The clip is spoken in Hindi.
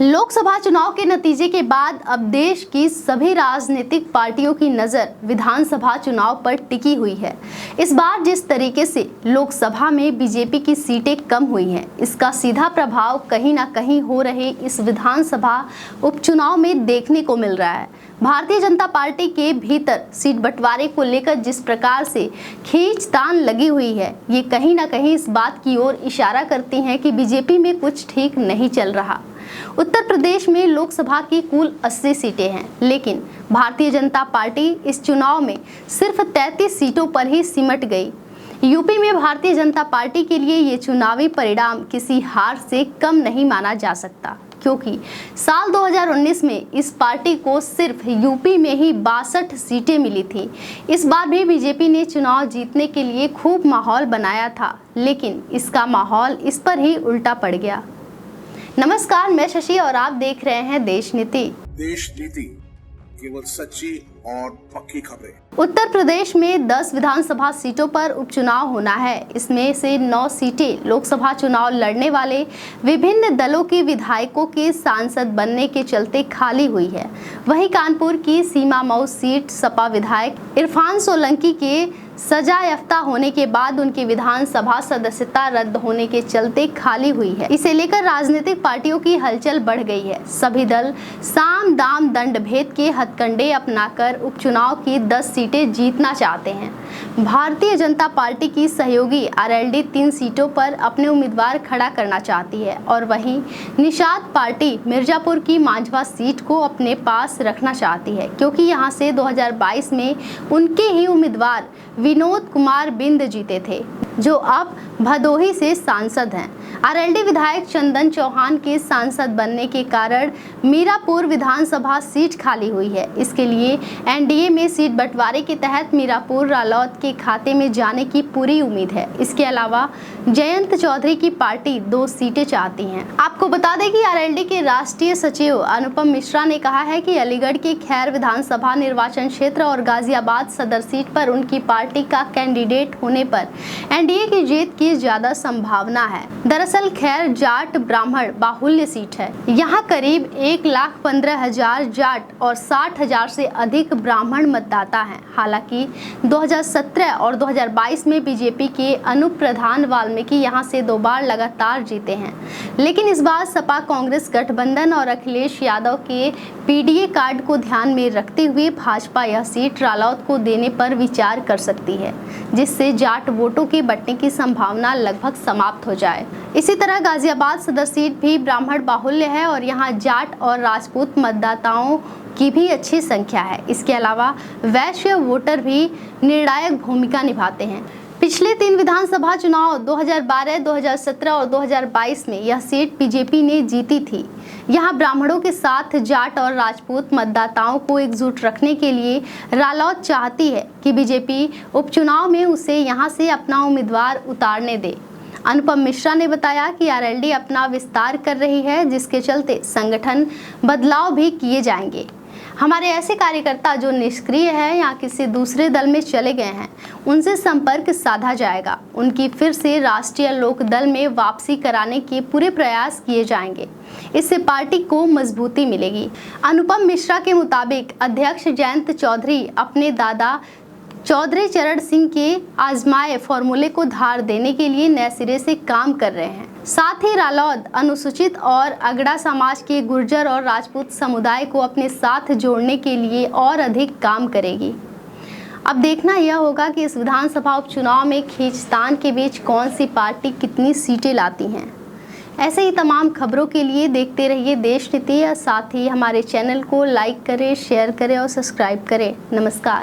लोकसभा चुनाव के नतीजे के बाद अब देश की सभी राजनीतिक पार्टियों की नज़र विधानसभा चुनाव पर टिकी हुई है। इस बार जिस तरीके से लोकसभा में बीजेपी की सीटें कम हुई हैं, इसका सीधा प्रभाव कहीं ना कहीं हो रहे इस विधानसभा उपचुनाव में देखने को मिल रहा है। भारतीय जनता पार्टी के भीतर सीट बंटवारे को लेकर जिस प्रकार से खींचतान लगी हुई है, ये कहीं ना कहीं इस बात की ओर इशारा करती हैं कि बीजेपी में कुछ ठीक नहीं चल रहा। उत्तर प्रदेश में लोकसभा की कुल 80 सीटें हैं, लेकिन भारतीय जनता पार्टी इस चुनाव में सिर्फ 33 सीटों पर ही सिमट गई। यूपी में भारतीय जनता पार्टी के लिए ये चुनावी परिणाम किसी हार से कम नहीं माना जा सकता, क्योंकि साल 2019 में इस पार्टी को सिर्फ यूपी में ही 62 सीटें मिली थी। इस बार भी बीजेपी ने चुनाव जीतने के लिए खूब माहौल बनाया था, लेकिन इसका माहौल इस पर ही उल्टा पड़ गया। नमस्कार, मैं शशि और आप देख रहे हैं देश नीति। देश नीति, केवल सच्ची और पक्की खबरें। उत्तर प्रदेश में 10 विधानसभा सीटों पर उपचुनाव होना है। इसमें से 9 सीटें लोकसभा चुनाव लड़ने वाले विभिन्न दलों के विधायकों के सांसद बनने के चलते खाली हुई है। वहीं कानपुर की सीमा मऊ सीट सपा विधायक इरफान सोलंकी के सजा याफ्ता होने के बाद उनकी विधानसभा सदस्यता रद्द होने के चलते खाली हुई है। इसे लेकर राजनीतिक पार्टियों की हलचल बढ़ गई है। सभी दल साम दाम दंड भेद के हथकंडे अपनाकर उपचुनाव की 10 सीटें जीतना चाहते हैं। भारतीय जनता पार्टी की सहयोगी आरएलडी 3 सीटों पर अपने उम्मीदवार खड़ा करना चाहती है और वहीं निषाद पार्टी मिर्जापुर की मांझवा सीट को अपने पास रखना चाहती है, क्योंकि यहां से 2022 में उनके ही उम्मीदवार विनोद कुमार बिंद जीते थे, जो अब भदोही से सांसद हैं। आरएलडी विधायक चंदन चौहान के सांसद बनने के कारण मीरापुर विधानसभा सीट खाली हुई है। इसके लिए एनडीए में सीट बंटवारे के तहत मीरापुर रालौत के खाते में जाने की पूरी उम्मीद है। इसके अलावा जयंत चौधरी की पार्टी 2 सीटें चाहती हैं। आपको बता दें कि आरएलडी के राष्ट्रीय सचिव अनुपम मिश्रा ने कहा है कि अलीगढ़ के खैर विधानसभा निर्वाचन क्षेत्र और गाजियाबाद सदर सीट पर उनकी पार्टी का कैंडिडेट होने पर एनडीए की जीत की ज्यादा संभावना है। दरअसल खैर जाट ब्राह्मण बाहुल्य सीट है। यहाँ करीब 1,15,000 जाट और 60,000 से अधिक ब्राह्मण मतदाता हैं। हालांकि 2017 और 2022 में बीजेपी के अनूप प्रधान वाल्मीकि यहाँ से 2 बार लगातार जीते हैं, लेकिन इस बार सपा कांग्रेस गठबंधन और अखिलेश यादव के पीडीए कार्ड को ध्यान में रखते हुए भाजपा यह सीट रालौत को देने पर विचार कर सकती है, जिससे जाट वोटों के बंटने की संभावना लगभग समाप्त हो जाए। इसी तरह गाजियाबाद सदर सीट भी ब्राह्मण बाहुल्य है और यहाँ जाट और राजपूत मतदाताओं की भी अच्छी संख्या है। इसके अलावा वैश्य वोटर भी निर्णायक भूमिका निभाते हैं। पिछले 3 विधानसभा चुनाव 2012, 2017 और 2022 में यह सीट बीजेपी ने जीती थी। यहाँ ब्राह्मणों के साथ जाट और राजपूत मतदाताओं को एकजुट रखने के लिए रालौत चाहती है कि बीजेपी उपचुनाव में उसे यहाँ से अपना उम्मीदवार उतारने दे। अनुपम मिश्रा ने बताया कि आरएलडी अपना विस्तार कर रही है, जिसके चलते संगठन बदलाव भी किए जाएंगे। हमारे ऐसे कार्यकर्ता जो निष्क्रिय है या किसी दूसरे दल में चले गए हैं, उनसे संपर्क साधा जाएगा। उनकी फिर से राष्ट्रीय लोक दल में वापसी कराने के पूरे प्रयास किए जाएंगे। इससे पार्टी को मजबूती मिलेगी। अनुपम मिश्रा के मुताबिक अध्यक्ष जयंत चौधरी अपने दादा चौधरी चरण सिंह के आजमाए फॉर्मूले को धार देने के लिए नए सिरे से काम कर रहे हैं। साथ ही रालौत अनुसूचित और अगड़ा समाज के गुर्जर और राजपूत समुदाय को अपने साथ जोड़ने के लिए और अधिक काम करेगी। अब देखना यह होगा कि इस विधानसभा उपचुनाव में खींचतान के बीच कौन सी पार्टी कितनी सीटें लाती हैं। ऐसे ही तमाम खबरों के लिए देखते रहिए देश नीति। साथ ही हमारे चैनल को लाइक करें, शेयर करें और सब्सक्राइब करें। नमस्कार।